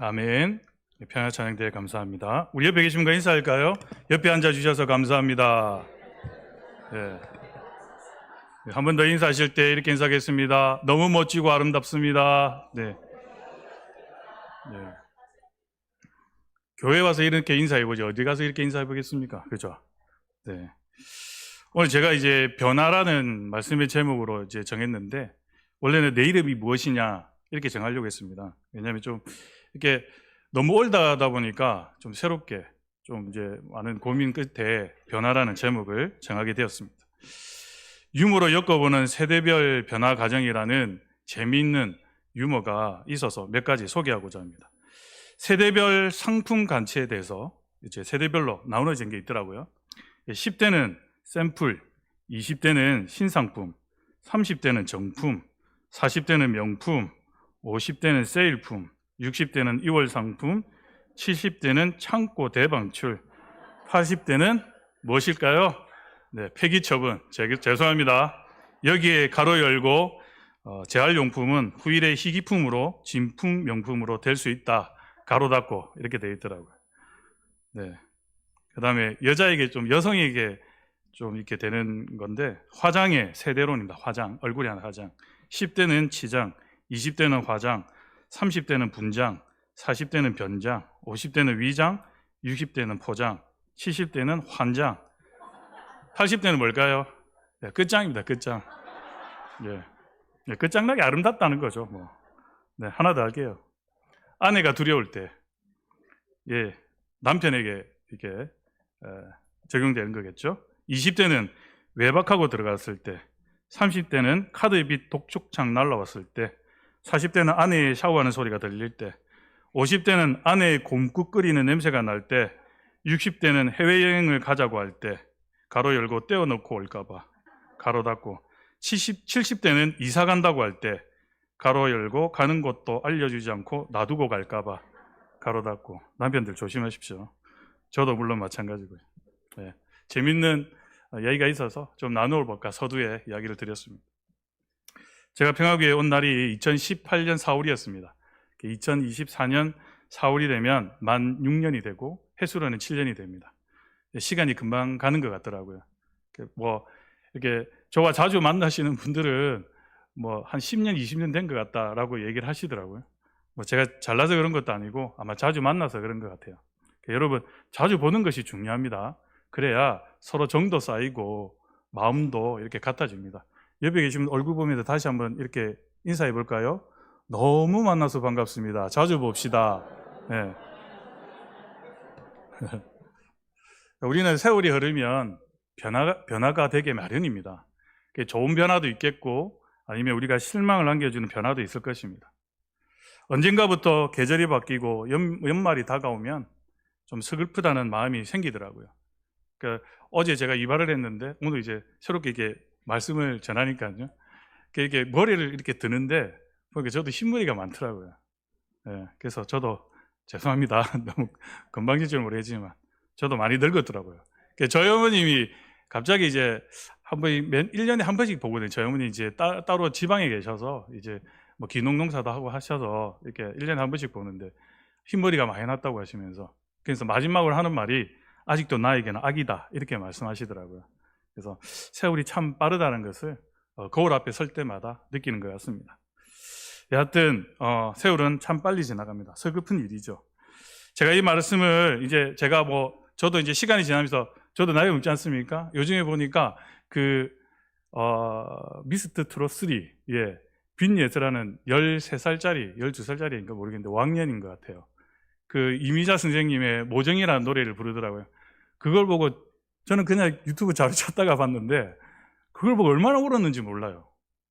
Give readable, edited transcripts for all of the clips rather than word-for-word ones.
아멘. 평화 찬양대회 감사합니다. 우리 옆에 계신 분 인사할까요? 옆에 앉아주셔서 감사합니다. 네. 한 번 더 인사하실 때 이렇게 인사하겠습니다. 너무 멋지고 아름답습니다. 네. 네. 교회 와서 이렇게 인사해보죠. 어디 가서 이렇게 인사해보겠습니까? 그죠? 네. 오늘 제가 이제 변화라는 말씀의 제목으로 이제 정했는데, 원래는 내 이름이 무엇이냐 이렇게 정하려고 했습니다. 왜냐하면 좀 이렇게 너무 올드하다 보니까 좀 새롭게 좀 이제 많은 고민 끝에 변화라는 제목을 정하게 되었습니다. 유머로 엮어보는 세대별 변화 과정이라는 재미있는 유머가 있어서 몇 가지 소개하고자 합니다. 세대별 상품 가치에 대해서 이제 세대별로 나누어진 게 있더라고요. 10대는 샘플, 20대는 신상품, 30대는 정품, 40대는 명품, 50대는 세일품, 60대는 2월 상품, 70대는 창고 대방출, 80대는 무엇일까요? 네, 폐기 처분. 죄송합니다. 여기에 가로 열고 재활용품은 후일의 희귀품으로 진품 명품으로 될 수 있다. 가로 닫고 이렇게 되어 있더라고요. 네. 그다음에 여자에게 좀 여성에게 좀 이렇게 되는 건데, 화장의 세대론입니다. 화장, 얼굴이 하나 화장. 10대는 치장, 20대는 화장, 30대는 분장, 40대는 변장, 50대는 위장, 60대는 포장, 70대는 환장, 80대는 뭘까요? 네, 끝장입니다. 끝장. 예. 네, 끝장나게 아름답다는 거죠. 뭐. 네, 하나 더 할게요. 아내가 두려울 때, 예, 남편에게 이렇게 적용되는 거겠죠. 20대는 외박하고 들어갔을 때, 30대는 카드빚 독촉창 날라왔을 때, 40대는 아내의 샤워하는 소리가 들릴 때, 50대는 아내의 곰국 끓이는 냄새가 날 때, 60대는 해외여행을 가자고 할 때, 가로 열고 떼어놓고 올까봐, 가로 닫고, 70대는 이사 간다고 할 때, 가로 열고 가는 곳도 알려주지 않고 놔두고 갈까봐, 가로 닫고. 남편들 조심하십시오. 저도 물론 마찬가지고요. 네. 재밌는 이야기가 있어서 좀 나누어 볼까 서두에 이야기를 드렸습니다. 제가 평화교회에 온 날이 2018년 4월이었습니다. 2024년 4월이 되면 만 6년이 되고 해수로는 7년이 됩니다. 시간이 금방 가는 것 같더라고요. 뭐 이렇게 저와 자주 만나시는 분들은 뭐 한 10년, 20년 된 것 같다라고 얘기를 하시더라고요. 뭐 제가 잘나서 그런 것도 아니고 아마 자주 만나서 그런 것 같아요. 여러분, 자주 보는 것이 중요합니다. 그래야 서로 정도 쌓이고 마음도 이렇게 같아집니다. 옆에 계신 얼굴 보면서 다시 한번 이렇게 인사해 볼까요? 너무 만나서 반갑습니다. 자주 봅시다. 네. 우리는 세월이 흐르면 변화가 되게 마련입니다. 좋은 변화도 있겠고 아니면 우리가 실망을 안겨주는 변화도 있을 것입니다. 언젠가부터 계절이 바뀌고 연말이 다가오면 좀 서글프다는 마음이 생기더라고요. 그러니까 어제 제가 이발을 했는데 오늘 이제 새롭게 이렇게 말씀을 전하니까요. 이렇게 머리를 이렇게 드는데 보니까 저도 흰머리가 많더라고요. 네, 그래서 저도 죄송합니다. 너무 금방질 줄 모르겠지만 저도 많이 늙었더라고요. 저희 어머님이 갑자기 이제 한 번, 1년에 한 번씩 보거든요. 저희 어머니 이제 따로 지방에 계셔서 이제 뭐 기농농사도 하고 하셔서 이렇게 1년에 한 번씩 보는데 흰머리가 많이 났다고 하시면서, 그래서 마지막으로 하는 말이 아직도 나에게는 아기다 이렇게 말씀하시더라고요. 그래서 세월이 참 빠르다는 것을 거울 앞에 설 때마다 느끼는 것 같습니다. 여하튼 세월은 참 빨리 지나갑니다. 서글픈 일이죠. 제가 이 말씀을 이제 제가 저도 이제 시간이 지나면서 저도 나이가 먹지 않습니까? 요즘에 보니까 미스터 트롯 3, 예, 빈예서라는 13살짜리, 12살짜리인가 모르겠는데 5학년인 것 같아요. 이미자 선생님의 모정이라는 노래를 부르더라고요. 그걸 보고 저는 그냥 유튜브 자료 찾다가 봤는데 그걸 보고 얼마나 울었는지 몰라요.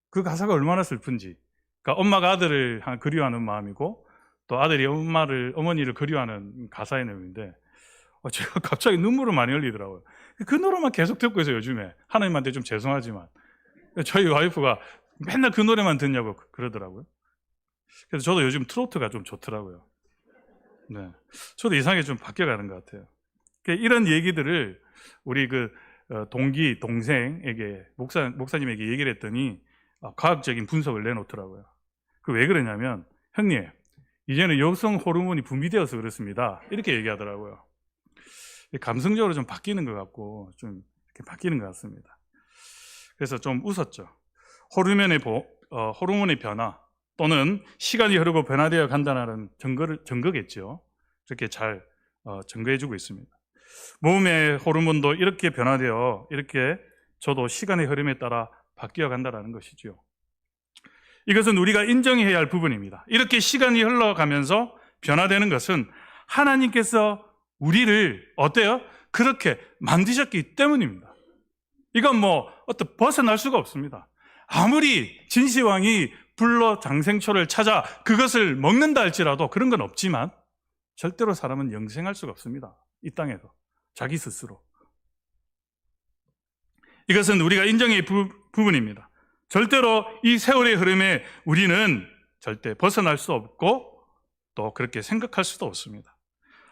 그 가사가 얼마나 슬픈지. 그러니까 엄마가 아들을 그리워하는 마음이고 또 아들이 어머니를 그리워하는 가사의 내용인데 제가 갑자기 눈물을 많이 흘리더라고요. 그 노래만 계속 듣고 있어요. 요즘에 하나님한테 좀 죄송하지만 저희 와이프가 맨날 그 노래만 듣냐고 그러더라고요. 그래서 저도 요즘 트로트가 좀 좋더라고요. 네, 저도 이상하게 좀 바뀌어가는 것 같아요. 이런 얘기들을 우리 동생에게 목사님에게 얘기를 했더니 과학적인 분석을 내놓더라고요. 왜 그러냐면, 형님, 이제는 여성 호르몬이 분비되어서 그렇습니다. 이렇게 얘기하더라고요. 감성적으로 좀 바뀌는 것 같고 좀 이렇게 바뀌는 것 같습니다. 그래서 좀 웃었죠. 호르몬의 변화 또는 시간이 흐르고 변화되어 간다는 증거겠죠. 그렇게 잘 증거해주고 있습니다. 몸의 호르몬도 이렇게 변화되어 이렇게 저도 시간의 흐름에 따라 바뀌어 간다는 것이죠. 이것은 우리가 인정해야 할 부분입니다. 이렇게 시간이 흘러가면서 변화되는 것은 하나님께서 우리를 어때요? 그렇게 만드셨기 때문입니다. 이건 어떤 벗어날 수가 없습니다. 아무리 진시황이 불로 장생초를 찾아 그것을 먹는다 할지라도 그런 건 없지만 절대로 사람은 영생할 수가 없습니다. 이 땅에서 자기 스스로. 이것은 우리가 인정해야 할 부분입니다. 절대로 이 세월의 흐름에 우리는 절대 벗어날 수 없고 또 그렇게 생각할 수도 없습니다.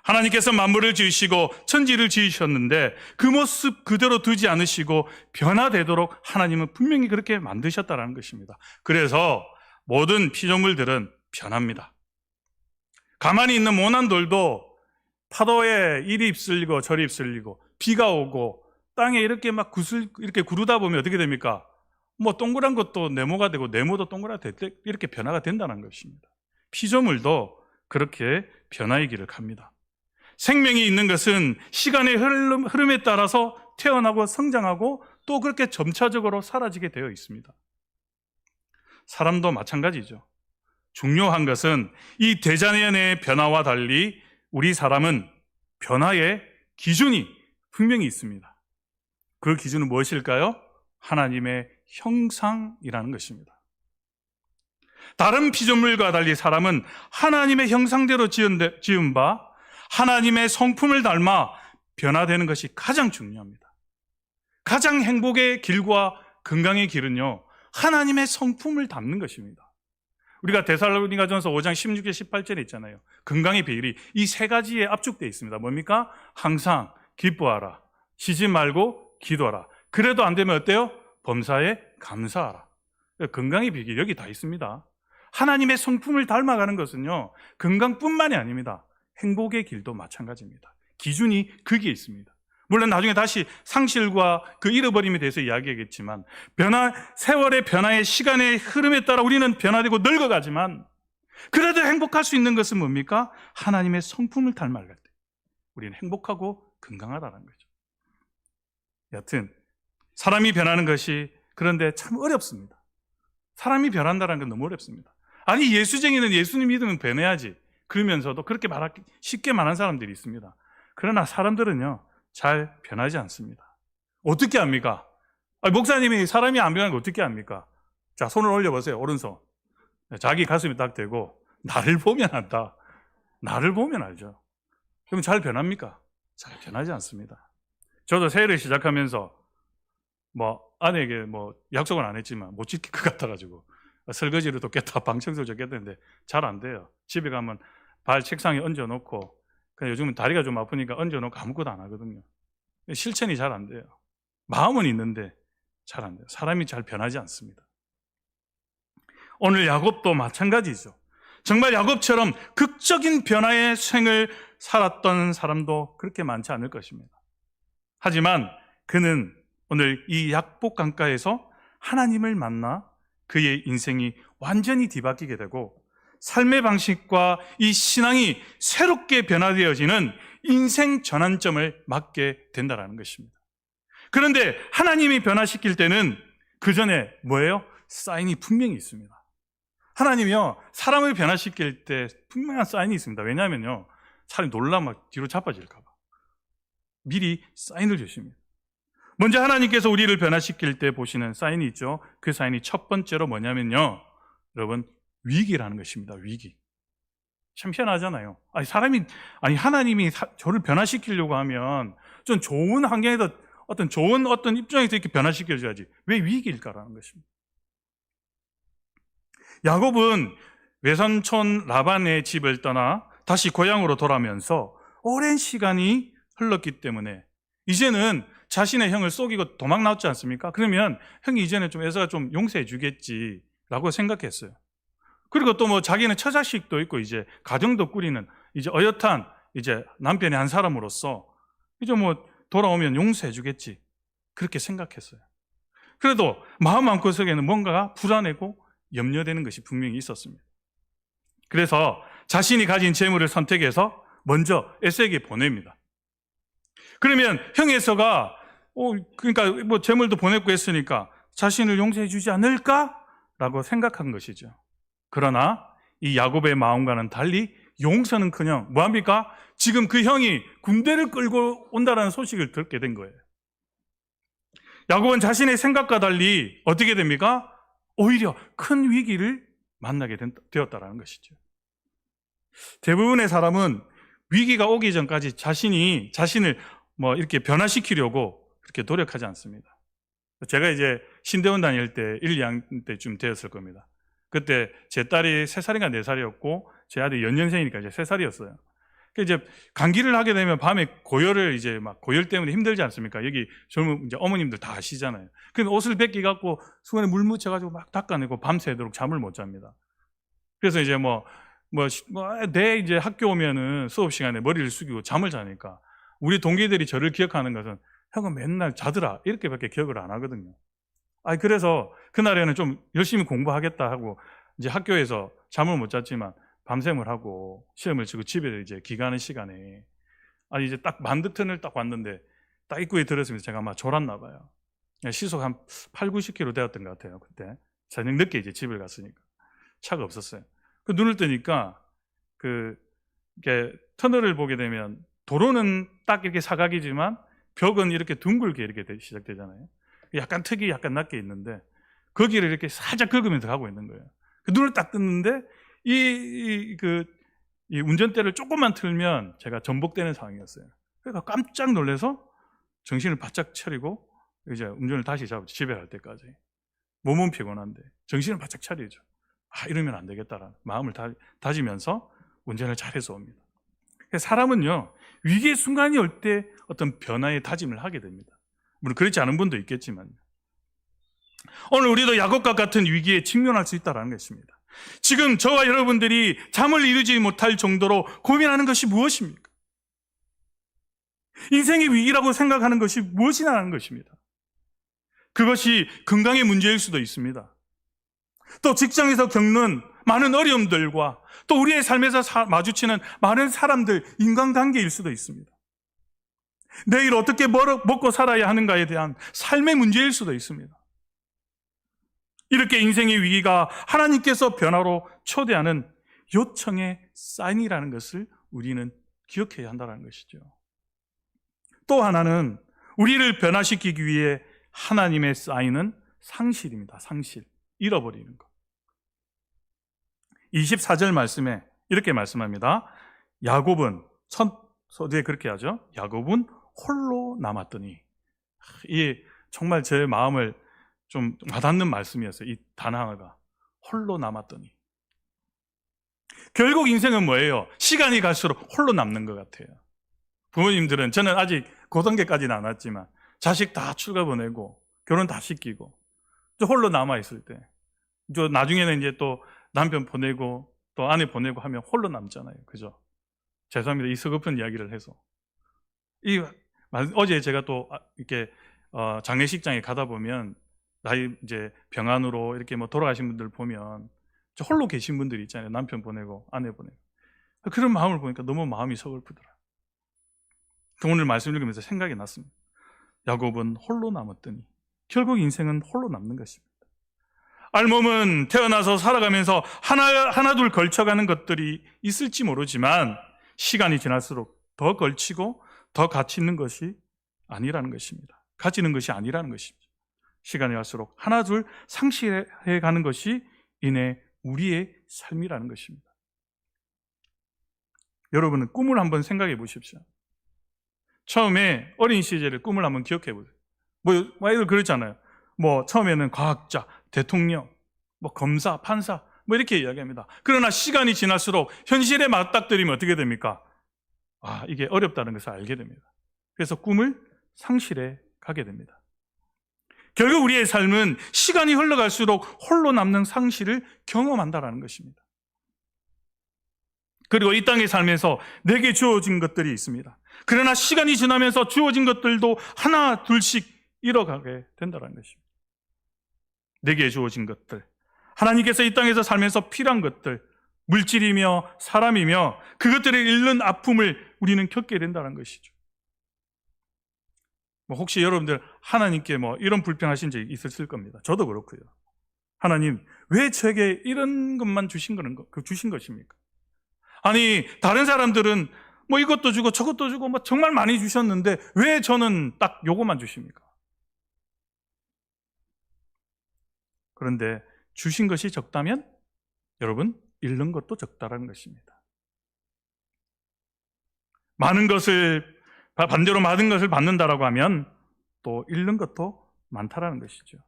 하나님께서 만물을 지으시고 천지를 지으셨는데 그 모습 그대로 두지 않으시고 변화되도록 하나님은 분명히 그렇게 만드셨다는 것입니다. 그래서 모든 피조물들은 변합니다. 가만히 있는 모난돌도 파도에 이리 휩쓸리고 저리 휩쓸리고 비가 오고 땅에 이렇게 이렇게 구르다 보면 어떻게 됩니까? 동그란 것도 네모가 되고 네모도 동그랗게 이렇게 변화가 된다는 것입니다. 피조물도 그렇게 변화의 길을 갑니다. 생명이 있는 것은 시간의 흐름에 따라서 태어나고 성장하고 또 그렇게 점차적으로 사라지게 되어 있습니다. 사람도 마찬가지죠. 중요한 것은 이 대자연의 변화와 달리 우리 사람은 변화의 기준이 분명히 있습니다. 그 기준은 무엇일까요? 하나님의 형상이라는 것입니다. 다른 피조물과 달리 사람은 하나님의 형상대로 지은 바 하나님의 성품을 닮아 변화되는 것이 가장 중요합니다. 가장 행복의 길과 건강의 길은요, 하나님의 성품을 닮는 것입니다. 우리가 데살로니가전서 5장 16절 18절에 있잖아요. 건강의 비결이 이 세 가지에 압축되어 있습니다. 뭡니까? 항상 기뻐하라, 쉬지 말고 기도하라. 그래도 안 되면 어때요? 범사에 감사하라. 건강의 비결이 여기 다 있습니다. 하나님의 성품을 닮아가는 것은요, 건강뿐만이 아닙니다. 행복의 길도 마찬가지입니다. 기준이 거기에 있습니다. 물론 나중에 다시 상실과 그 잃어버림에 대해서 이야기하겠지만 세월의 변화의 시간의 흐름에 따라 우리는 변화되고 늙어가지만 그래도 행복할 수 있는 것은 뭡니까? 하나님의 성품을 닮아갈 때 우리는 행복하고 건강하다는 거죠. 여튼 사람이 변하는 것이 그런데 참 어렵습니다. 사람이 변한다는 건 너무 어렵습니다. 아니 예수쟁이는 예수님 믿으면 변해야지 그러면서도 그렇게 쉽게 말하는 사람들이 있습니다. 그러나 사람들은요 잘 변하지 않습니다. 어떻게 합니까? 목사님이 사람이 안 변하는 거 어떻게 합니까? 자, 손을 올려보세요. 오른손. 자기 가슴이 딱 대고 나를 보면 안다. 나를 보면 알죠. 그럼 잘 변합니까? 잘 변하지 않습니다. 저도 새해를 시작하면서 아내에게 약속은 안 했지만 못 지킬 것 같아가지고 설거지를 돕겠다, 방 청소를 돕겠다는데 잘 안 돼요. 집에 가면 발 책상에 얹어놓고 그냥 요즘은 다리가 좀 아프니까 얹어놓고 아무것도 안 하거든요. 실천이 잘 안 돼요. 마음은 있는데 잘 안 돼요. 사람이 잘 변하지 않습니다. 오늘 야곱도 마찬가지죠. 정말 야곱처럼 극적인 변화의 생을 살았던 사람도 그렇게 많지 않을 것입니다. 하지만 그는 오늘 이 약복 강가에서 하나님을 만나 그의 인생이 완전히 뒤바뀌게 되고 삶의 방식과 이 신앙이 새롭게 변화되어지는 인생 전환점을 맞게 된다는 것입니다. 그런데 하나님이 변화시킬 때는 그 전에 뭐예요? 사인이 분명히 있습니다. 하나님이요 사람을 변화시킬 때 분명한 사인이 있습니다. 왜냐하면요 사람이 놀라면 뒤로 자빠질까 봐 미리 사인을 주십니다. 먼저 하나님께서 우리를 변화시킬 때 보시는 사인이 있죠. 그 사인이 첫 번째로 뭐냐면요 여러분 위기라는 것입니다. 위기. 참 희한하잖아요. 하나님이 저를 변화시키려고 하면 좀 좋은 환경에서 어떤 입장에서 이렇게 변화시켜줘야지 왜 위기일까라는 것입니다. 야곱은 외삼촌 라반의 집을 떠나 다시 고향으로 돌아오면서 오랜 시간이 흘렀기 때문에 이제는 자신의 형을 속이고 도망 나왔지 않습니까? 그러면 형이 이제는 좀 에서가 좀 용서해 주겠지라고 생각했어요. 그리고 또 뭐 자기는 처자식도 있고 이제 가정도 꾸리는 이제 어엿한 이제 남편의 한 사람으로서 이제 뭐 돌아오면 용서해 주겠지, 그렇게 생각했어요. 그래도 마음 한구석에는 뭔가가 불안하고 염려되는 것이 분명히 있었습니다. 그래서 자신이 가진 재물을 선택해서 먼저 에서에게 보냅니다. 그러면 형 에서가 그러니까 뭐 재물도 보냈고 했으니까 자신을 용서해 주지 않을까라고 생각한 것이죠. 그러나 이 야곱의 마음과는 달리 용서는커녕 뭐합니까? 지금 그 형이 군대를 끌고 온다는 소식을 듣게 된 거예요. 야곱은 자신의 생각과 달리 어떻게 됩니까? 오히려 큰 위기를 만나게 되었다는 것이죠. 대부분의 사람은 위기가 오기 전까지 자신을 뭐 이렇게 변화시키려고 그렇게 노력하지 않습니다. 제가 이제 신대원 다닐 때 1, 2학년 때쯤 되었을 겁니다. 그때 제 딸이 3살인가 4살이었고 제 아들이 연년생이니까 이제 3살이었어요. 이제 감기를 하게 되면 밤에 고열을 이제 막 고열 때문에 힘들지 않습니까? 여기 젊은 이제 어머님들 다 아시잖아요. 그럼 옷을 벗기 갖고 수건에 물 묻혀가지고 막 닦아내고 밤새도록 잠을 못 잡니다. 그래서 이제 내 이제 학교 오면은 수업 시간에 머리를 숙이고 잠을 자니까 우리 동기들이 저를 기억하는 것은 형은 맨날 자더라 이렇게밖에 기억을 안 하거든요. 그래서 그날에는 좀 열심히 공부하겠다 하고 이제 학교에서 잠을 못 잤지만 밤샘을 하고 시험을 치고 집에 이제 귀가하는 시간에 이제 딱 만드턴을 딱 왔는데 딱 입구에 들었으면서 제가 아마 졸았나 봐요. 시속 한 8, 90km 되었던 것 같아요. 그때 저녁 늦게 이제 집을 갔으니까 차가 없었어요. 그 눈을 뜨니까 이렇게 터널을 보게 되면 도로는 딱 이렇게 사각이지만 벽은 이렇게 둥글게 이렇게 시작되잖아요. 약간 턱이 약간 낮게 있는데 거기를 이렇게 살짝 긁으면서 가고 있는 거예요. 그 눈을 딱 떴는데 이 운전대를 조금만 틀면 제가 전복되는 상황이었어요. 그래서 깜짝 놀라서 정신을 바짝 차리고 이제 운전을 다시 잡았죠. 집에 갈 때까지. 몸은 피곤한데 정신을 바짝 차리죠. 이러면 안 되겠다라는 마음을 다지면서 운전을 잘해서 옵니다. 사람은요, 위기의 순간이 올 때 어떤 변화의 다짐을 하게 됩니다. 물론 그렇지 않은 분도 있겠지만 오늘 우리도 야곱과 같은 위기에 직면할 수 있다는 것입니다. 지금 저와 여러분들이 잠을 이루지 못할 정도로 고민하는 것이 무엇입니까? 인생의 위기라고 생각하는 것이 무엇이냐는 것입니다. 그것이 건강의 문제일 수도 있습니다. 또 직장에서 겪는 많은 어려움들과 또 우리의 삶에서 마주치는 많은 사람들, 인간관계일 수도 있습니다. 내일 어떻게 먹고 살아야 하는가에 대한 삶의 문제일 수도 있습니다. 이렇게 인생의 위기가 하나님께서 변화로 초대하는 요청의 사인이라는 것을 우리는 기억해야 한다는 것이죠. 또 하나는 우리를 변화시키기 위해 하나님의 사인은 상실입니다. 상실. 잃어버리는 것. 24절 말씀에 이렇게 말씀합니다. 야곱은 첫 서두에 그렇게 하죠. 야곱은 홀로 남았더니. 이게 정말 제 마음을 좀 와닿는 말씀이었어요. 이 단어 하나가. 홀로 남았더니. 결국 인생은 뭐예요? 시간이 갈수록 홀로 남는 것 같아요. 부모님들은, 저는 아직 고단계까지는 안 왔지만 자식 다 출가 보내고 결혼 다 시키고 또 홀로 남아있을 때, 저 나중에는 이제 또 남편 보내고 또 아내 보내고 하면 홀로 남잖아요. 그죠? 죄송합니다. 이 서글픈 이야기를 해서. 어제 제가 또 이렇게 장례식장에 가다 보면 나이 이제 병안으로 이렇게 뭐 돌아가신 분들 보면 저 홀로 계신 분들이 있잖아요. 남편 보내고 아내 보내고. 그런 마음을 보니까 너무 마음이 서글프더라. 오늘 말씀 읽으면서 생각이 났습니다. 야곱은 홀로 남았더니 결국 인생은 홀로 남는 것입니다. 알몸은 태어나서 살아가면서 하나 둘 걸쳐가는 것들이 있을지 모르지만 시간이 지날수록 더 걸치고 더 가치 있는 것이 아니라는 것입니다. 가치 있는 것이 아니라는 것입니다. 시간이 갈수록 하나 둘 상실해 가는 것이 이내 우리의 삶이라는 것입니다. 여러분은 꿈을 한번 생각해 보십시오. 처음에 어린 시절의 꿈을 한번 기억해 보세요. 아이들 그렇잖아요. 처음에는 과학자, 대통령, 검사, 판사, 이렇게 이야기합니다. 그러나 시간이 지날수록 현실에 맞닥뜨리면 어떻게 됩니까? 이게 어렵다는 것을 알게 됩니다. 그래서 꿈을 상실해 가게 됩니다. 결국 우리의 삶은 시간이 흘러갈수록 홀로 남는 상실을 경험한다는 것입니다. 그리고 이 땅의 삶에서 내게 주어진 것들이 있습니다. 그러나 시간이 지나면서 주어진 것들도 하나 둘씩 잃어가게 된다는 것입니다. 내게 주어진 것들, 하나님께서 이 땅에서 살면서 필요한 것들, 물질이며 사람이며 그것들을 잃는 아픔을 우리는 겪게 된다는 것이죠. 혹시 여러분들 하나님께 이런 불평하신 적이 있으실 겁니다. 저도 그렇고요. 하나님, 왜 저에게 이런 것만 주신 것입니까? 아니, 다른 사람들은 이것도 주고 저것도 주고 정말 많이 주셨는데 왜 저는 딱 요것만 주십니까? 그런데 주신 것이 적다면 여러분, 잃는 것도 적다라는 것입니다. 반대로 많은 것을 받는다라고 하면 또 잃는 것도 많다라는 것이죠.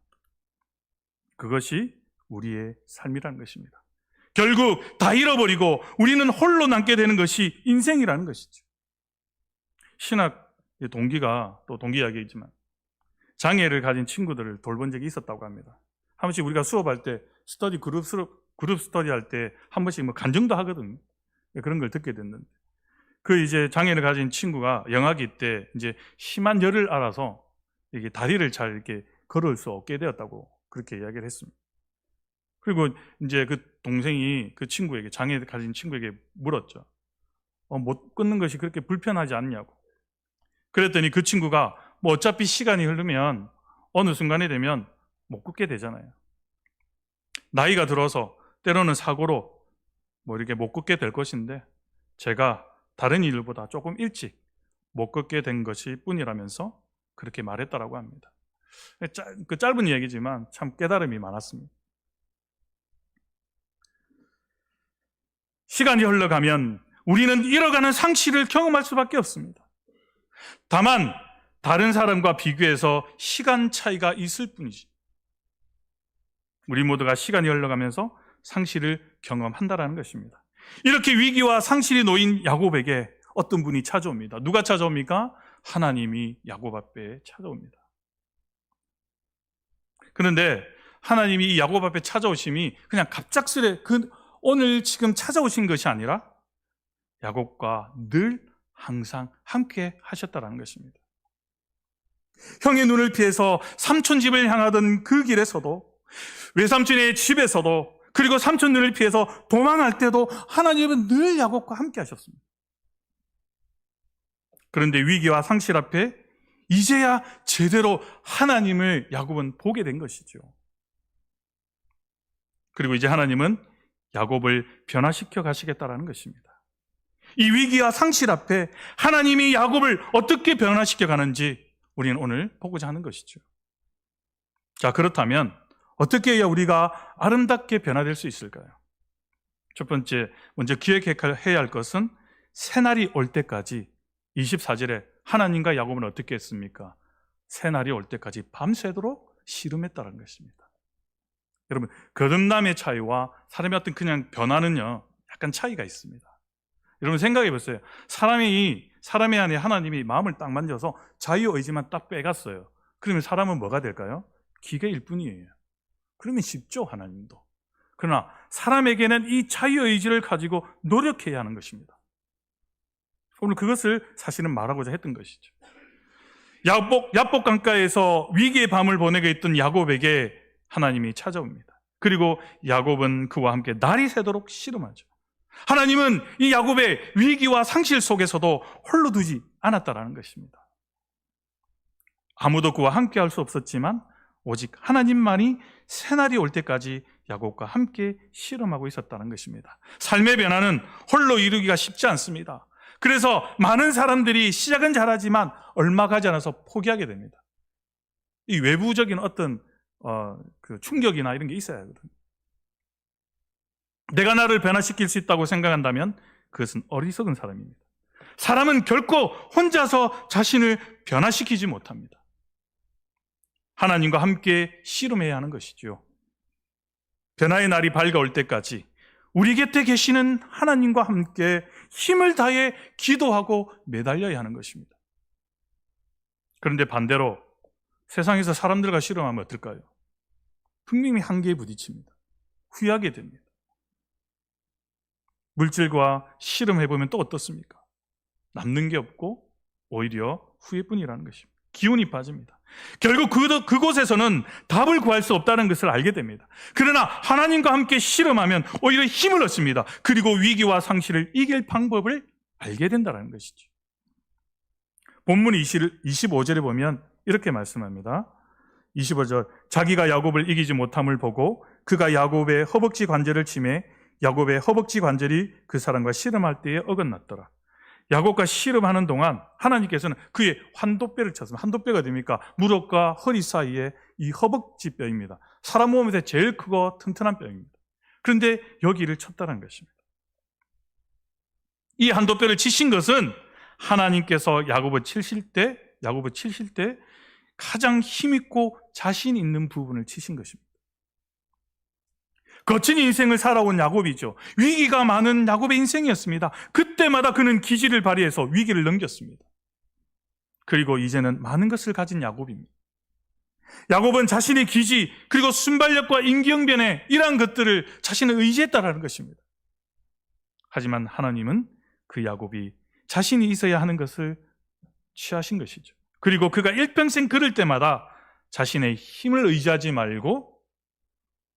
그것이 우리의 삶이라는 것입니다. 결국 다 잃어버리고 우리는 홀로 남게 되는 것이 인생이라는 것이죠. 신학 동기가 또 동기 이야기이지만 장애를 가진 친구들을 돌본 적이 있었다고 합니다. 한 번씩 우리가 수업할 때 그룹 스터디 할 때 한 번씩 간증도 하거든요. 그런 걸 듣게 됐는데 이제 장애를 가진 친구가 영아기 때 이제 심한 열을 알아서 이게 다리를 잘 이렇게 걸을 수 없게 되었다고 그렇게 이야기를 했습니다. 그리고 이제 그 동생이 그 친구에게, 장애를 가진 친구에게 물었죠. 못 걷는 것이 그렇게 불편하지 않냐고. 그랬더니 그 친구가 어차피 시간이 흐르면 어느 순간에 되면 못 걷게 되잖아요. 나이가 들어서 때로는 사고로 이렇게 못 걷게 될 것인데 제가 다른 이들보다 조금 일찍 못 걷게 된 것일 뿐이라면서 그렇게 말했다라고 합니다. 그 짧은 이야기지만 참 깨달음이 많았습니다. 시간이 흘러가면 우리는 잃어가는 상실을 경험할 수밖에 없습니다. 다만 다른 사람과 비교해서 시간 차이가 있을 뿐이지. 우리 모두가 시간이 흘러가면서 상실을 경험한다라는 것입니다. 이렇게 위기와 상실이 놓인 야곱에게 어떤 분이 찾아옵니다. 누가 찾아옵니까? 하나님이 야곱 앞에 찾아옵니다. 그런데 하나님이 이 야곱 앞에 찾아오심이 그냥 갑작스레 오늘 지금 찾아오신 것이 아니라 야곱과 늘 항상 함께 하셨다는 것입니다. 형의 눈을 피해서 삼촌 집을 향하던 그 길에서도, 외삼촌의 집에서도, 그리고 삼촌 눈을 피해서 도망할 때도 하나님은 늘 야곱과 함께 하셨습니다. 그런데 위기와 상실 앞에 이제야 제대로 하나님을 야곱은 보게 된 것이죠. 그리고 이제 하나님은 야곱을 변화시켜 가시겠다라는 것입니다. 이 위기와 상실 앞에 하나님이 야곱을 어떻게 변화시켜 가는지 우리는 오늘 보고자 하는 것이죠. 자, 그렇다면 어떻게 해야 우리가 아름답게 변화될 수 있을까요? 첫 번째, 먼저 기억해야 할 것은 새날이 올 때까지, 24절에 하나님과 야곱은 어떻게 했습니까? 새날이 올 때까지 밤새도록 씨름했다는 것입니다. 여러분, 거듭남의 차이와 사람의 어떤 그냥 변화는요, 약간 차이가 있습니다. 여러분 생각해 보세요. 사람의 안에 하나님이 마음을 딱 만져서 자유의지만 딱 빼갔어요. 그러면 사람은 뭐가 될까요? 기계일 뿐이에요. 그러면 쉽죠, 하나님도. 그러나 사람에게는 이 자유의지를 가지고 노력해야 하는 것입니다. 오늘 그것을 사실은 말하고자 했던 것이죠. 야복 강가에서 위기의 밤을 보내게 있던 야곱에게 하나님이 찾아옵니다. 그리고 야곱은 그와 함께 날이 새도록 씨름하죠. 하나님은 이 야곱의 위기와 상실 속에서도 홀로 두지 않았다라는 것입니다. 아무도 그와 함께 할 수 없었지만 오직 하나님만이 새날이 올 때까지 야곱과 함께 씨름하고 있었다는 것입니다. 삶의 변화는 홀로 이루기가 쉽지 않습니다. 그래서 많은 사람들이 시작은 잘하지만 얼마 가지 않아서 포기하게 됩니다. 이 외부적인 어떤 그 충격이나 이런 게 있어야 하거든요. 내가 나를 변화시킬 수 있다고 생각한다면 그것은 어리석은 사람입니다. 사람은 결코 혼자서 자신을 변화시키지 못합니다. 하나님과 함께 씨름해야 하는 것이죠. 변화의 날이 밝아올 때까지 우리 곁에 계시는 하나님과 함께 힘을 다해 기도하고 매달려야 하는 것입니다. 그런데 반대로 세상에서 사람들과 씨름하면 어떨까요? 분명히 한계에 부딪힙니다. 후회하게 됩니다. 물질과 씨름해보면 또 어떻습니까? 남는 게 없고 오히려 후회뿐이라는 것입니다. 기운이 빠집니다. 결국 그곳에서는 답을 구할 수 없다는 것을 알게 됩니다. 그러나 하나님과 함께 씨름하면 오히려 힘을 얻습니다. 그리고 위기와 상실을 이길 방법을 알게 된다는 것이죠. 본문 25절에 보면 이렇게 말씀합니다. 25절, 자기가 야곱을 이기지 못함을 보고 그가 야곱의 허벅지 관절을 치매 야곱의 허벅지 관절이 그 사람과 씨름할 때에 어긋났더라. 야곱과 씨름하는 동안 하나님께서는 그의 환도뼈를 쳤습니다. 환도뼈가 됩니까? 무릎과 허리 사이에 이 허벅지 뼈입니다. 사람 몸에서 제일 크고 튼튼한 뼈입니다. 그런데 여기를 쳤다는 것입니다. 이 환도뼈를 치신 것은 하나님께서 야곱을 치실 때 가장 힘있고 자신 있는 부분을 치신 것입니다. 거친 인생을 살아온 야곱이죠. 위기가 많은 야곱의 인생이었습니다. 그때마다 그는 기지를 발휘해서 위기를 넘겼습니다. 그리고 이제는 많은 것을 가진 야곱입니다. 야곱은 자신의 기지 그리고 순발력과 임기응변에 이러한 것들을 자신을 의지했다라는 것입니다. 하지만 하나님은 그 야곱이 자신이 있어야 하는 것을 취하신 것이죠. 그리고 그가 일평생 걸을 때마다 자신의 힘을 의지하지 말고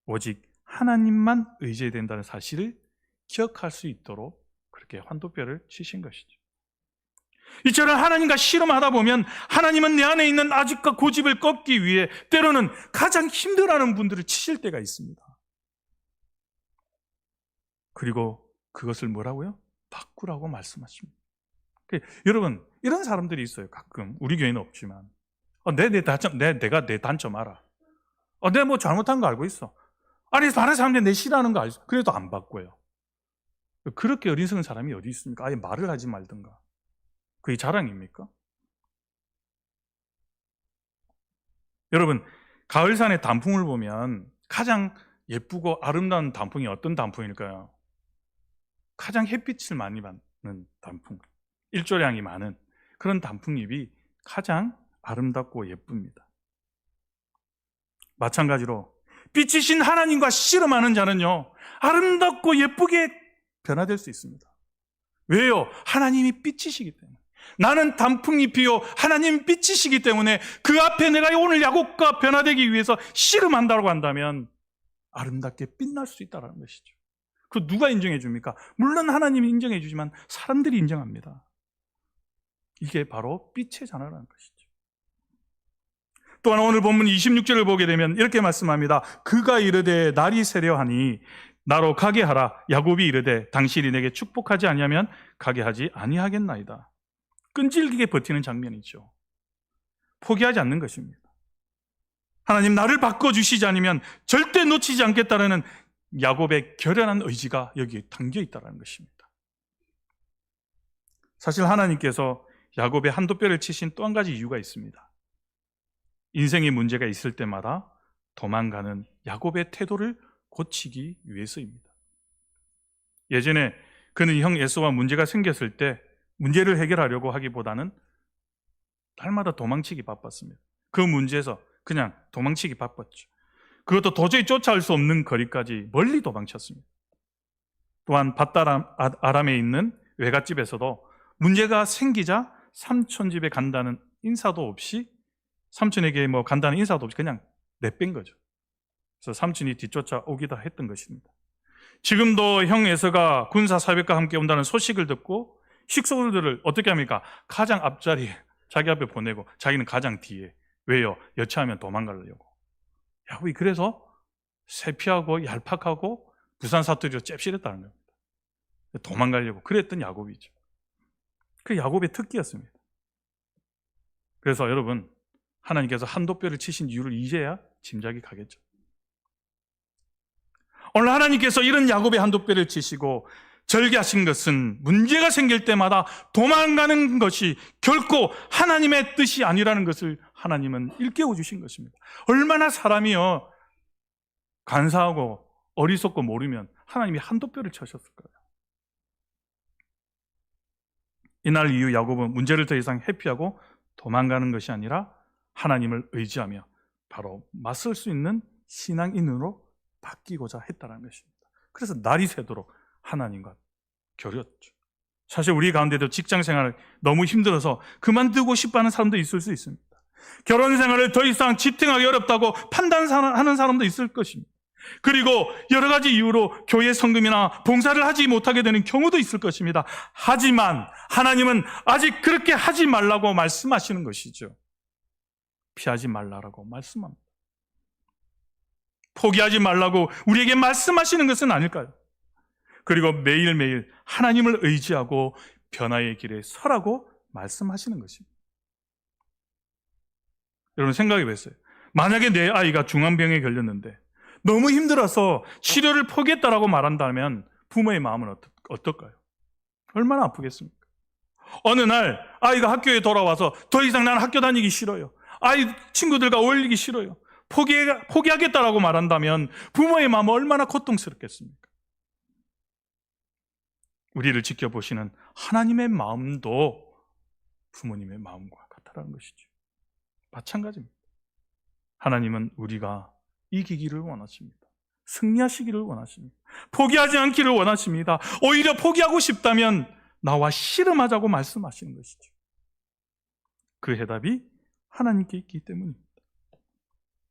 오직 하나님만 의지해야 된다는 사실을 기억할 수 있도록 그렇게 환도뼈를 치신 것이죠. 이처럼 하나님과 씨름하다 보면 하나님은 내 안에 있는 아집과 고집을 꺾기 위해 때로는 가장 힘들어하는 분들을 치실 때가 있습니다. 그리고 그것을 뭐라고요? 바꾸라고 말씀하십니다. 여러분, 이런 사람들이 있어요. 가끔 우리 교회는 없지만 내가 내 단점 알아. 내가 뭐 잘못한 거 알고 있어. 아니 다른 사람들이 내 싫어하는 거 알죠. 그래도 안 바꿔요. 그렇게 어리석은 사람이 어디 있습니까? 아예 말을 하지 말든가. 그게 자랑입니까? 여러분, 가을산의 단풍을 보면 가장 예쁘고 아름다운 단풍이 어떤 단풍일까요? 가장 햇빛을 많이 받는 단풍, 일조량이 많은 그런 단풍잎이 가장 아름답고 예쁩니다. 마찬가지로 빛이신 하나님과 씨름하는 자는요, 아름답고 예쁘게 변화될 수 있습니다. 왜요? 하나님이 빛이시기 때문에. 나는 단풍잎이요, 하나님 빛이시기 때문에 그 앞에 내가 오늘 야곱과 변화되기 위해서 씨름한다고 한다면 아름답게 빛날 수 있다는 것이죠. 그 누가 인정해 줍니까? 물론 하나님이 인정해 주지만 사람들이 인정합니다. 이게 바로 빛의 자녀라는 것이죠. 또한 오늘 본문 26절을 보게 되면 이렇게 말씀합니다. 그가 이르되 날이 세려하니 나로 가게 하라. 야곱이 이르되 당신이 내게 축복하지 아니하면 가게 하지 아니하겠나이다. 끈질기게 버티는 장면이죠. 포기하지 않는 것입니다. 하나님 나를 바꿔주시지 않으면 절대 놓치지 않겠다는 야곱의 결연한 의지가 여기에 담겨 있다는 것입니다. 사실 하나님께서 야곱의 한도뼈를 치신 또 한 가지 이유가 있습니다. 인생의 문제가 있을 때마다 도망가는 야곱의 태도를 고치기 위해서입니다. 예전에 그는 형 에서와 문제가 생겼을 때 문제를 해결하려고 하기보다는 날마다 도망치기 바빴습니다. 그 문제에서 그냥 도망치기 바빴죠. 그것도 도저히 쫓아올 수 없는 거리까지 멀리 도망쳤습니다. 또한 밧다람에 있는 외갓집에서도 문제가 생기자 삼촌 집에 간다는 인사도 없이, 삼촌에게 뭐 간다는 인사도 없이 그냥 내뺀 거죠. 그래서 삼촌이 뒤쫓아 오기도 했던 것입니다. 지금도 형 에서가 군사 사백과 함께 온다는 소식을 듣고 식솔들을 어떻게 합니까? 가장 앞자리에 자기 앞에 보내고 자기는 가장 뒤에. 왜요? 여차하면 도망가려고. 야곱이 그래서 세피하고 얄팍하고 부산 사투리로 잽실했다는 겁니다. 도망가려고 그랬던 야곱이죠. 그 야곱의 특기였습니다. 그래서 여러분, 하나님께서 한도뼈를 치신 이유를 이제야 짐작이 가겠죠. 오늘 하나님께서 이런 야곱의 한도뼈를 치시고 절개하신 것은 문제가 생길 때마다 도망가는 것이 결코 하나님의 뜻이 아니라는 것을 하나님은 일깨워 주신 것입니다. 얼마나 사람이요 간사하고 어리석고 모르면 하나님이 한도뼈를 쳐셨을까요? 이날 이후 야곱은 문제를 더 이상 회피하고 도망가는 것이 아니라 하나님을 의지하며 바로 맞설 수 있는 신앙인으로 바뀌고자 했다는 것입니다. 그래서 날이 새도록 하나님과 겨루었죠. 사실 우리 가운데도 직장 생활을 너무 힘들어서 그만두고 싶어하는 사람도 있을 수 있습니다. 결혼 생활을 더 이상 지탱하기 어렵다고 판단하는 사람도 있을 것입니다. 그리고 여러 가지 이유로 교회 성금이나 봉사를 하지 못하게 되는 경우도 있을 것입니다. 하지만 하나님은 아직 그렇게 하지 말라고 말씀하시는 것이죠. 피하지 말라고 말씀합니다. 포기하지 말라고 우리에게 말씀하시는 것은 아닐까요? 그리고 매일매일 하나님을 의지하고 변화의 길에 서라고 말씀하시는 것입니다. 여러분 생각해 보세요. 만약에 내 아이가 중환병에 걸렸는데 너무 힘들어서 치료를 포기했다라고 말한다면 부모의 마음은 어떨까요? 얼마나 아프겠습니까? 어느 날 아이가 학교에 돌아와서 더 이상 나는 학교 다니기 싫어요. 아이 친구들과 어울리기 싫어요. 포기하겠다라고 말한다면 부모의 마음은 얼마나 고통스럽겠습니까? 우리를 지켜보시는 하나님의 마음도 부모님의 마음과 같다는 것이죠. 마찬가지입니다. 하나님은 우리가 이기기를 원하십니다. 승리하시기를 원하십니다. 포기하지 않기를 원하십니다. 오히려 포기하고 싶다면 나와 씨름하자고 말씀하시는 것이죠. 그 해답이 하나님께 있기 때문입니다.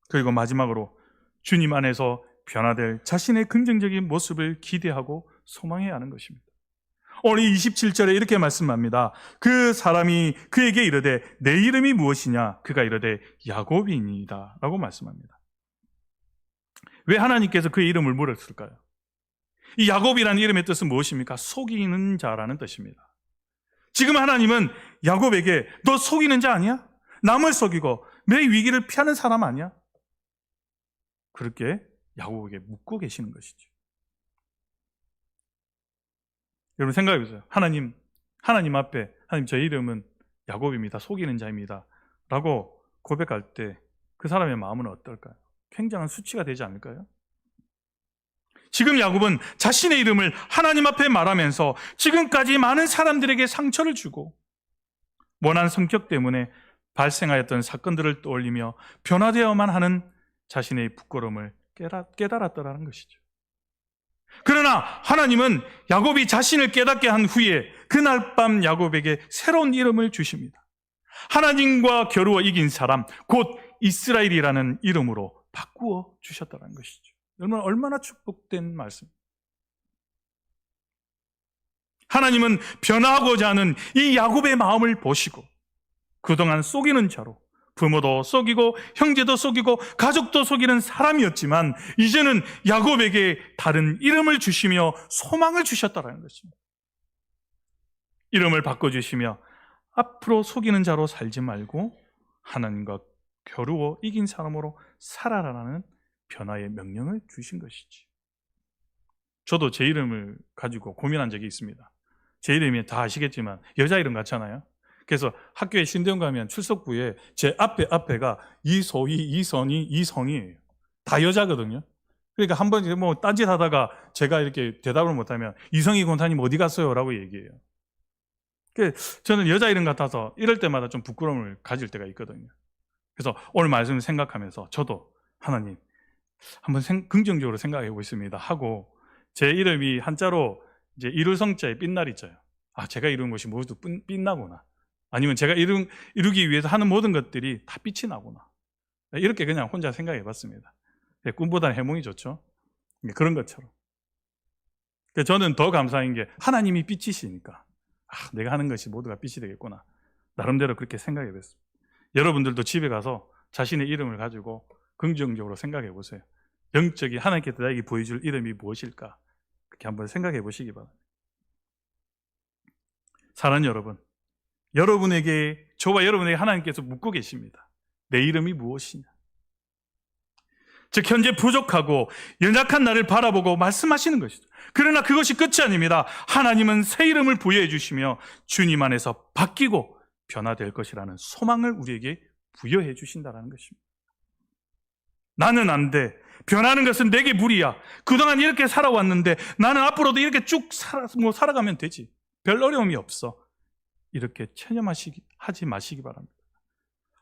그리고 마지막으로 주님 안에서 변화될 자신의 긍정적인 모습을 기대하고 소망해야 하는 것입니다. 오늘 27절에 이렇게 말씀합니다. 그 사람이 그에게 이르되 내 이름이 무엇이냐? 그가 이르되 야곱이니이다 라고 말씀합니다. 왜 하나님께서 그의 이름을 물었을까요? 이 야곱이라는 이름의 뜻은 무엇입니까? 속이는 자라는 뜻입니다. 지금 하나님은 야곱에게 너 속이는 자 아니야? 남을 속이고 내 위기를 피하는 사람 아니야? 그렇게 야곱에게 묻고 계시는 것이죠. 여러분 생각해 보세요. 하나님 앞에 하나님 제 이름은 야곱입니다. 속이는 자입니다. 라고 고백할 때 그 사람의 마음은 어떨까요? 굉장한 수치가 되지 않을까요? 지금 야곱은 자신의 이름을 하나님 앞에 말하면서 지금까지 많은 사람들에게 상처를 주고 모난 성격 때문에 발생하였던 사건들을 떠올리며 변화되어야만 하는 자신의 부끄러움을 깨달았더라는 것이죠. 그러나 하나님은 야곱이 자신을 깨닫게 한 후에 그날 밤 야곱에게 새로운 이름을 주십니다. 하나님과 겨루어 이긴 사람, 곧 이스라엘이라는 이름으로 바꾸어 주셨다는 것이죠. 얼마나 축복된 말씀. 하나님은 변화하고자 하는 이 야곱의 마음을 보시고 그동안 속이는 자로 부모도 속이고 형제도 속이고 가족도 속이는 사람이었지만 이제는 야곱에게 다른 이름을 주시며 소망을 주셨다는 것입니다. 이름을 바꿔주시며 앞으로 속이는 자로 살지 말고 하나님과 겨루어 이긴 사람으로 살아라라는 변화의 명령을 주신 것이지. 저도 제 이름을 가지고 고민한 적이 있습니다. 제 이름이 다 아시겠지만 여자 이름 같잖아요. 그래서 학교에 신대원 가면 출석부에 제 앞에가 이소희, 이선희, 이성이에요. 다 여자거든요. 그러니까 한 번 뭐 딴짓하다가 제가 이렇게 대답을 못하면 이성희 권사님 어디 갔어요? 라고 얘기해요. 저는 여자 이름 같아서 이럴 때마다 좀 부끄러움을 가질 때가 있거든요. 그래서 오늘 말씀을 생각하면서 저도 하나님 한번 긍정적으로 생각해 보겠습니다 하고 제 이름이 한자로 이제 이룰성자에 빛날 있잖아요. 아, 제가 이룬 것이 모두 빛나구나. 아니면 제가 이루기 위해서 하는 모든 것들이 다 빛이 나구나. 이렇게 그냥 혼자 생각해 봤습니다. 꿈보다는 해몽이 좋죠. 그런 것처럼. 저는 더 감사한 게 하나님이 빛이시니까 내가 하는 것이 모두가 빛이 되겠구나. 나름대로 그렇게 생각해 봤습니다. 여러분들도 집에 가서 자신의 이름을 가지고 긍정적으로 생각해 보세요. 영적인 하나님께서 나에게 보여줄 이름이 무엇일까? 그렇게 한번 생각해 보시기 바랍니다. 사랑하는 여러분, 저와 여러분에게 하나님께서 묻고 계십니다. 내 이름이 무엇이냐? 즉 현재 부족하고 연약한 나를 바라보고 말씀하시는 것이죠. 그러나 그것이 끝이 아닙니다. 하나님은 새 이름을 부여해 주시며 주님 안에서 바뀌고 변화될 것이라는 소망을 우리에게 부여해 주신다는 것입니다. 나는 안 돼. 변하는 것은 내게 무리야. 그동안 이렇게 살아왔는데 나는 앞으로도 이렇게 쭉 살아가면 되지. 별 어려움이 없어. 이렇게 체념하지 마시기 바랍니다.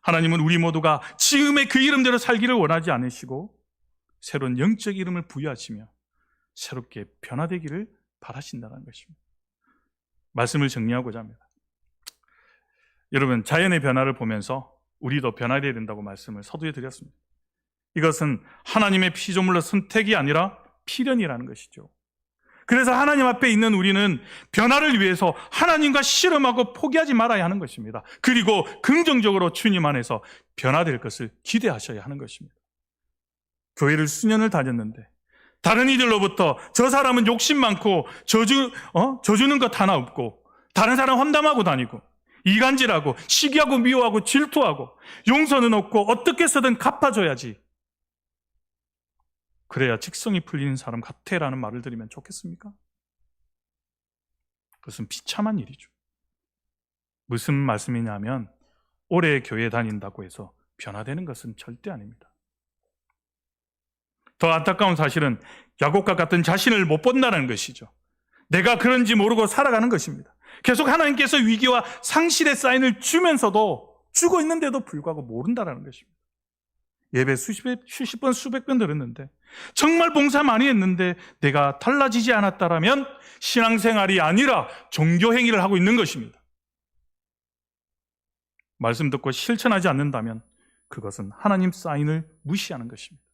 하나님은 우리 모두가 지금의 그 이름대로 살기를 원하지 않으시고 새로운 영적 이름을 부여하시며 새롭게 변화되기를 바라신다는 것입니다. 말씀을 정리하고자 합니다. 여러분, 자연의 변화를 보면서 우리도 변화되어야 된다고 말씀을 서두에 드렸습니다. 이것은 하나님의 피조물로 선택이 아니라 필연이라는 것이죠. 그래서 하나님 앞에 있는 우리는 변화를 위해서 하나님과 씨름하고 포기하지 말아야 하는 것입니다. 그리고 긍정적으로 주님 안에서 변화될 것을 기대하셔야 하는 것입니다. 교회를 수년을 다녔는데 다른 이들로부터 저 사람은 욕심 많고 저주는 것 하나 없고 다른 사람 험담하고 다니고 이간질하고 시기하고 미워하고 질투하고 용서는 없고 어떻게 해서든 갚아줘야지, 그래야 직성이 풀리는 사람 같아라는 말을 들으면 좋겠습니까? 그것은 비참한 일이죠. 무슨 말씀이냐면 오래 교회 다닌다고 해서 변화되는 것은 절대 아닙니다. 더 안타까운 사실은 야곱과 같은 자신을 못 본다는 것이죠. 내가 그런지 모르고 살아가는 것입니다. 계속 하나님께서 위기와 상실의 사인을 주면서도 주고 있는데도 불구하고 모른다는 것입니다. 예배 수십 번 수백 번 들었는데 정말 봉사 많이 했는데 내가 달라지지 않았다라면 신앙생활이 아니라 종교행위를 하고 있는 것입니다. 말씀 듣고 실천하지 않는다면 그것은 하나님 사인을 무시하는 것입니다.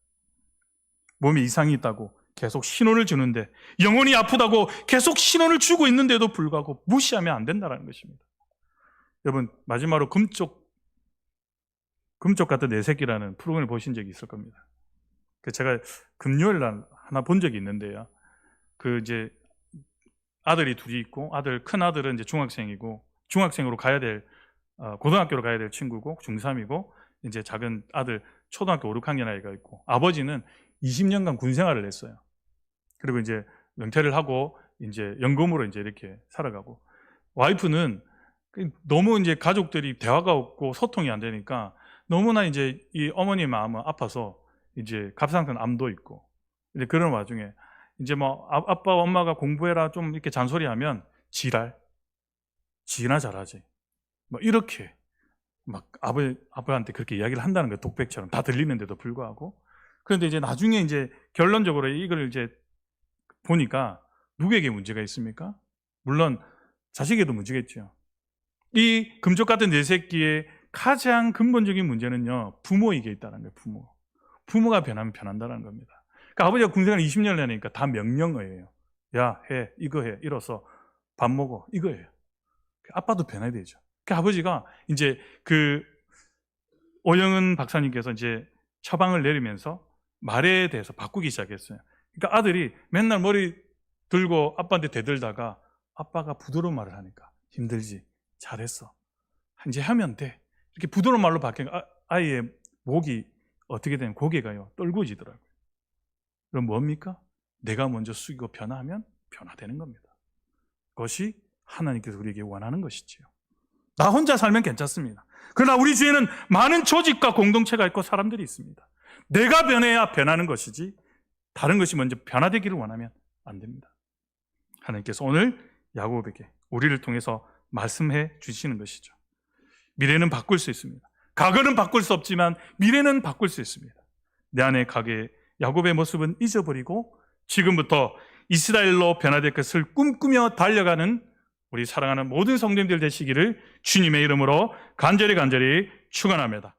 몸에 이상이 있다고 계속 신호를 주는데, 영혼이 아프다고 계속 신호를 주고 있는데도 불구하고 무시하면 안 된다는 것입니다. 여러분, 마지막으로 금쪽 같은 내 새끼라는 프로그램을 보신 적이 있을 겁니다. 제가 금요일 날 하나 본 적이 있는데요. 이제 아들이 둘이 있고, 큰 아들은 이제 중학생이고, 중학생으로 가야 될, 고등학교로 가야 될 친구고, 중3이고, 이제 작은 아들 초등학교 5, 6학년 아이가 있고, 아버지는 20년간 군 생활을 했어요. 그리고 이제 은퇴를 하고 이제 연금으로 이제 이렇게 살아가고, 와이프는 너무 이제 가족들이 대화가 없고 소통이 안 되니까 너무나 이제 이 어머니 마음은 아파서 이제 갑상선 암도 있고, 이제 그런 와중에 이제 뭐 아빠 엄마가 공부해라 좀 이렇게 잔소리하면 지나 잘하지 뭐 이렇게 막 아버지한테 그렇게 이야기를 한다는 거예요. 독백처럼 다 들리는데도 불구하고. 그런데 이제 나중에 이제 결론적으로 이걸 이제 보니까 누구에게 문제가 있습니까? 물론 자식에도 문제겠죠. 이 금쪽 같은 내 새끼의 가장 근본적인 문제는요, 부모에게 있다는 거예요. 부모가 변하면 변한다는 겁니다. 그러니까 아버지가 군생활 20년을 하니까 다 명령어예요. 야, 해, 이거 해, 이뤄서 밥 먹어, 이거예요. 아빠도 변해야 되죠. 그러니까 아버지가 이제 오영은 박사님께서 이제 처방을 내리면서 말에 대해서 바꾸기 시작했어요. 그러니까 아들이 맨날 머리 들고 아빠한테 대들다가 아빠가 부드러운 말을 하니까 힘들지, 잘했어, 이제 하면 돼, 이렇게 부드러운 말로 바뀌니까 아이의 목이 어떻게 되면 고개가요 떨구지더라고요. 그럼 뭡니까? 내가 먼저 숙이고 변화하면 변화되는 겁니다. 그것이 하나님께서 우리에게 원하는 것이지요. 나 혼자 살면 괜찮습니다. 그러나 우리 주위에는 많은 조직과 공동체가 있고 사람들이 있습니다. 내가 변해야 변하는 것이지 다른 것이 먼저 변화되기를 원하면 안 됩니다. 하나님께서 오늘 야곱에게 우리를 통해서 말씀해 주시는 것이죠. 미래는 바꿀 수 있습니다. 과거는 바꿀 수 없지만 미래는 바꿀 수 있습니다. 내 안에 야곱의 모습은 잊어버리고 지금부터 이스라엘로 변화될 것을 꿈꾸며 달려가는 우리 사랑하는 모든 성도님들 되시기를 주님의 이름으로 간절히 축원합니다.